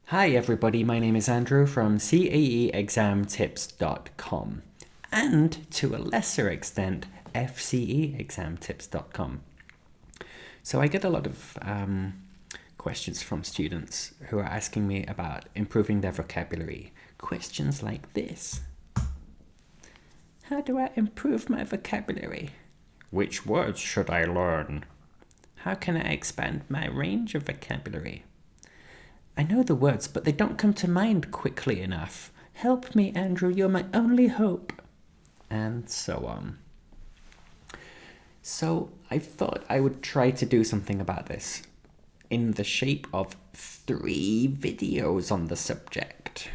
Hi everybody, my name is Andrew from CAEexamtips.com and to a lesser extent FCEexamtips.com. So I get a lot of questions from students who are asking me about improving their vocabulary. Questions like this. How do I improve my vocabulary? Which words should I learn? How can I expand my range of vocabulary? I know the words, but they don't come to mind quickly enough. Help me, Andrew, you're my only hope. And so on. So I thought I would try to do something about this in the shape of 3 videos on the subject.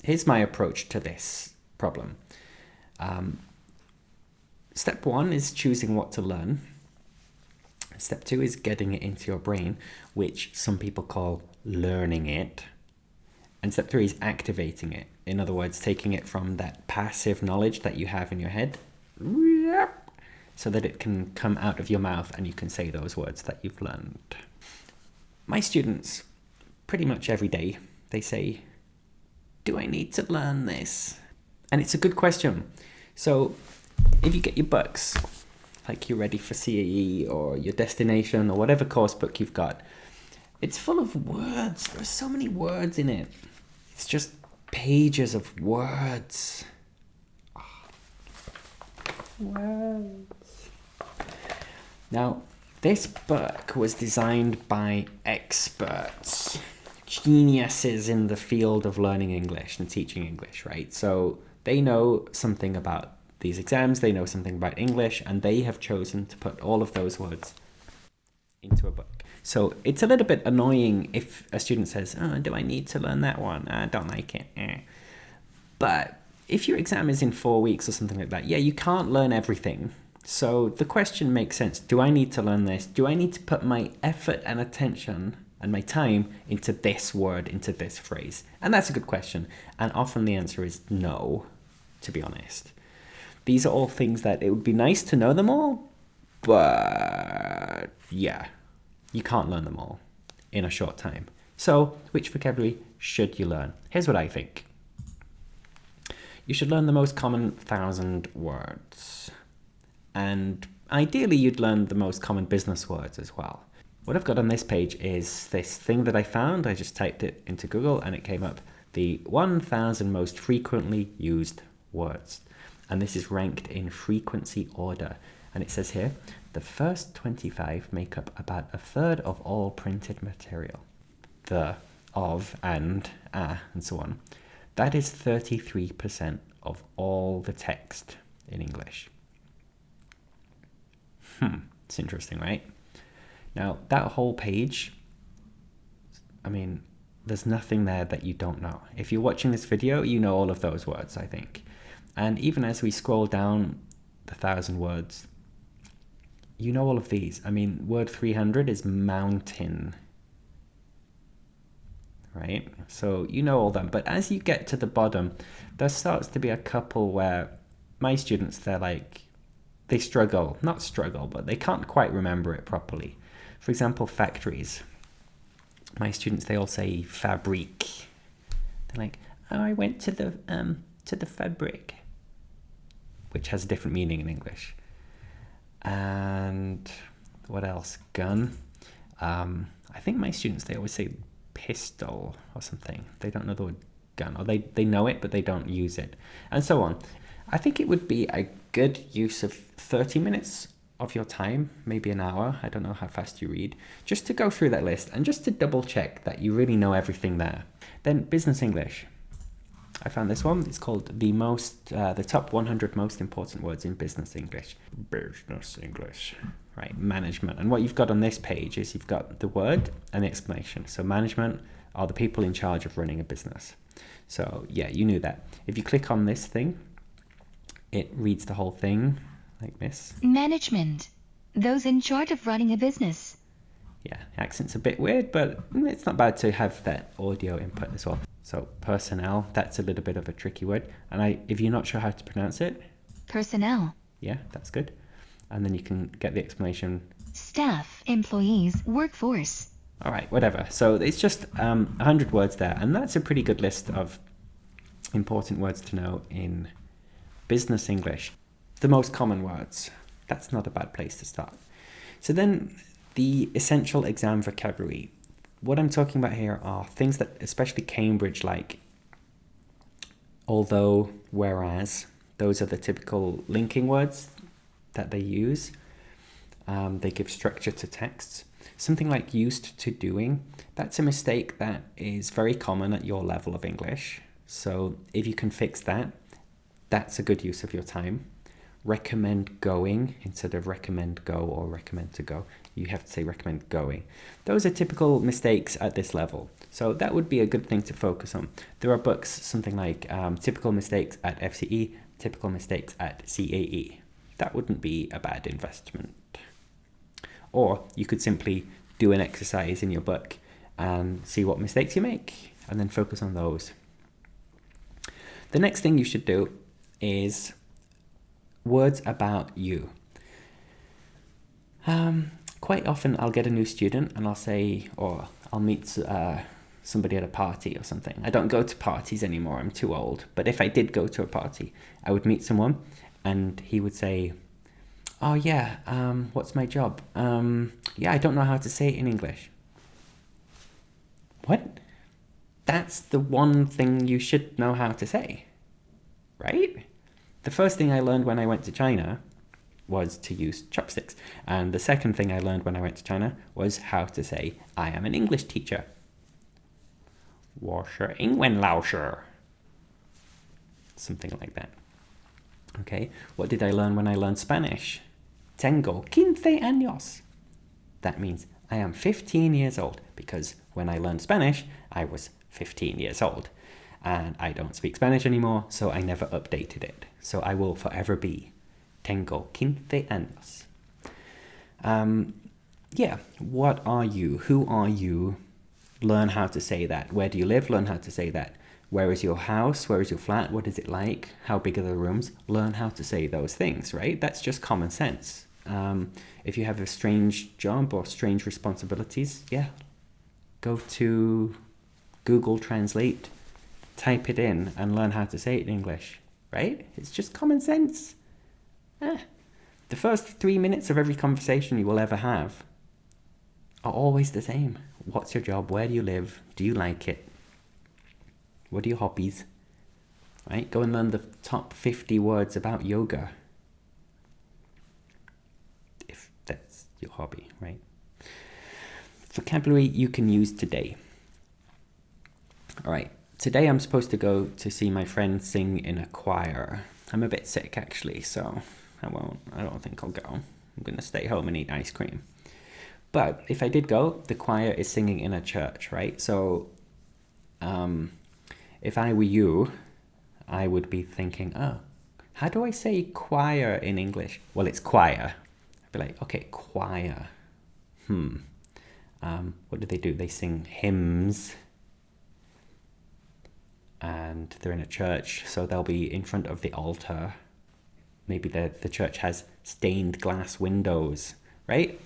Here's my approach to this problem. Step 1 is choosing what to learn. Step 2 is getting it into your brain, which some people call learning it. And step 3 is activating it. In other words, taking it from that passive knowledge that you have in your head so that it can come out of your mouth and you can say those words that you've learned. My students, pretty much every day, they say, do I need to learn this? And it's a good question. So if you get your books, like you're ready for CAE or your destination or whatever course book you've got, it's full of words. There's so many words in it. It's just pages of words. Words. Now, this book was designed by experts, geniuses in the field of learning English and teaching English, right? So they know something about these exams, they know something about English, and they have chosen to put all of those words into a book. So it's a little bit annoying if a student says, oh, do I need to learn that one? I don't like it. But if your exam is in 4 weeks or something like that, yeah, you can't learn everything. So the question makes sense. Do I need to learn this? Do I need to put my effort and attention and my time into this word, into this phrase? And that's a good question. And often the answer is no, to be honest. These are all things that it would be nice to know them all, but yeah, you can't learn them all in a short time. So, which vocabulary should you learn? Here's what I think. You should learn the most common 1,000 words. And ideally, you'd learn the most common business words as well. What I've got on this page is this thing that I found. I just typed it into Google and it came up, the 1,000 most frequently used words. And this is ranked in frequency order. And it says here, the first 25 make up about a third of all printed material. The, of, and so on. That is 33% of all the text in English. It's interesting, right? Now, that whole page, I mean, there's nothing there that you don't know. If you're watching this video, you know all of those words, I think. And even as we scroll down the 1,000 words, you know all of these. I mean, word 300 is mountain, right? So you know all them. But as you get to the bottom, there starts to be a couple where my students, they struggle. Not struggle, but they can't quite remember it properly. For example, factories. My students, they all say fabrique. They're like, oh, I went to the fabric, which has a different meaning in English. And what else? Gun. I think my students, they always say pistol or something. They don't know the word gun, or they know it, but they don't use it, and so on. I think it would be a good use of 30 minutes of your time, maybe an hour, I don't know how fast you read, just to go through that list and just to double check that you really know everything there. Then business English. I found this one. It's called the top 100 most important words in business English. Business English, right? Management. And what you've got on this page is you've got the word and the explanation. So management are the people in charge of running a business. So yeah, you knew that. If you click on this thing, it reads the whole thing like this. Management. Those in charge of running a business. Yeah, accent's a bit weird, but it's not bad to have that audio input as well. So personnel, that's a little bit of a tricky word. And if you're not sure how to pronounce it, Personnel. yeah, that's good. And then you can get the explanation. Staff, employees, workforce. All right, whatever. So it's just 100 words there, and that's a pretty good list of important words to know in business English. The most common words. That's not a bad place to start. So then the essential exam vocabulary. What I'm talking about here are things that especially Cambridge like. Although, whereas, those are the typical linking words that they use. They give structure to texts. Something like used to doing, that's a mistake that is very common at your level of English. So if you can fix that, that's a good use of your time. Recommend going instead of recommend go or recommend to go. You have to say recommend going. Those are typical mistakes at this level. So that would be a good thing to focus on. There are books, something like typical mistakes at FCE, typical mistakes at CAE. That wouldn't be a bad investment. Or you could simply do an exercise in your book and see what mistakes you make and then focus on those. The next thing you should do is words about you. Quite often I'll get a new student and I'll say, or I'll meet somebody at a party or something. I don't go to parties anymore, I'm too old. But if I did go to a party, I would meet someone and he would say, oh yeah, what's my job? Yeah, I don't know how to say it in English. What? That's the one thing you should know how to say, right? The first thing I learned when I went to China was to use chopsticks. And the second thing I learned when I went to China was how to say, I am an English teacher. 我是英文老师. Something like that. Okay, what did I learn when I learned Spanish? Tengo 15 años. That means I am 15 years old, because when I learned Spanish, I was 15 years old. And I don't speak Spanish anymore, so I never updated it. So I will forever be Tengo 15 años. Yeah, what are you? Who are you? Learn how to say that. Where do you live? Learn how to say that. Where is your house? Where is your flat? What is it like? How big are the rooms? Learn how to say those things, right? That's just common sense. If you have a strange job or strange responsibilities, yeah, go to Google Translate, type it in and learn how to say it in English, right? It's just common sense. The first 3 minutes of every conversation you will ever have are always the same. What's your job? Where do you live? Do you like it? What are your hobbies? Right? Go and learn the top 50 words about yoga. If that's your hobby, right? Vocabulary you can use today. All right. Today I'm supposed to go to see my friend sing in a choir. I'm a bit sick actually, so I don't think I'll go. I'm going to stay home and eat ice cream. But if I did go, the choir is singing in a church, right? So if I were you, I would be thinking, oh, how do I say choir in English? Well, it's choir. I'd be like, okay, choir. What do? They sing hymns. And they're in a church, so they'll be in front of the altar. Maybe the church has stained glass windows, right?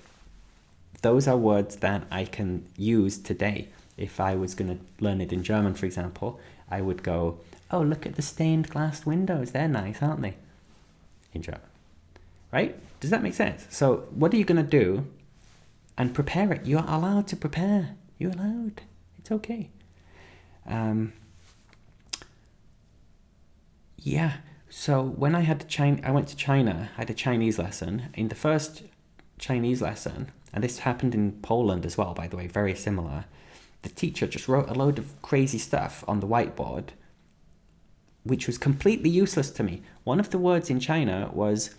Those are words that I can use today. If I was going to learn it in German, for example, I would go, oh, look at the stained glass windows. They're nice, aren't they? In German, right? Does that make sense? So what are you going to do? And prepare it. You're allowed to prepare. You're allowed. It's okay. Yeah. So when I went to China, I had a Chinese lesson. In the first Chinese lesson, and this happened in Poland as well, by the way, very similar, the teacher just wrote a load of crazy stuff on the whiteboard, which was completely useless to me. One of the words in China was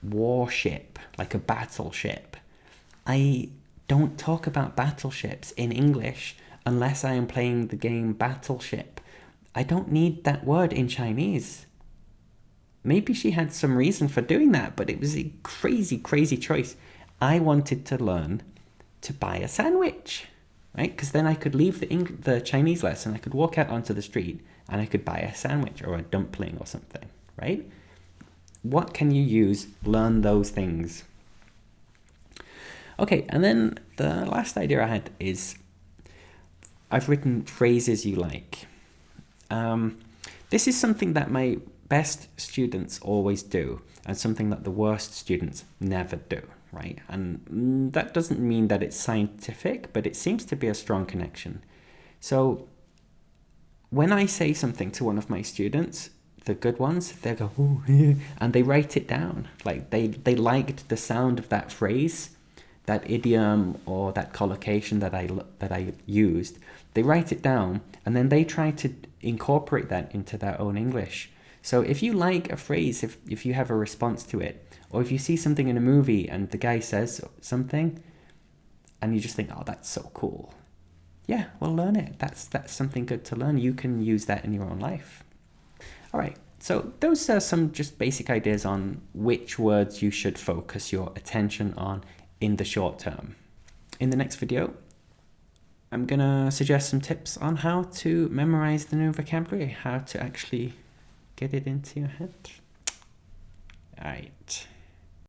warship, like a battleship. I don't talk about battleships in English unless I am playing the game Battleship. I don't need that word in Chinese. Maybe she had some reason for doing that, but it was a crazy, crazy choice. I wanted to learn to buy a sandwich, right? Because then I could leave the Chinese lesson, I could walk out onto the street and I could buy a sandwich or a dumpling or something, right? What can you use? Learn those things. Okay, and then the last idea I had is I've written phrases you like. This is something that my best students always do, and something that the worst students never do, right? And that doesn't mean that it's scientific, but it seems to be a strong connection. So when I say something to one of my students, the good ones, they go, "Ooh," and they write it down. Like they liked the sound of that phrase, that idiom or that collocation that I used. They write it down, and then they try to incorporate that into their own English. So if you like a phrase, if you have a response to it, or if you see something in a movie and the guy says something, and you just think, "Oh, that's so cool," yeah, well, learn it. That's something good to learn. You can use that in your own life. All right, so those are some just basic ideas on which words you should focus your attention on in the short term. In the next video, I'm gonna suggest some tips on how to memorize the new vocabulary, how to actually get it into your head. All right.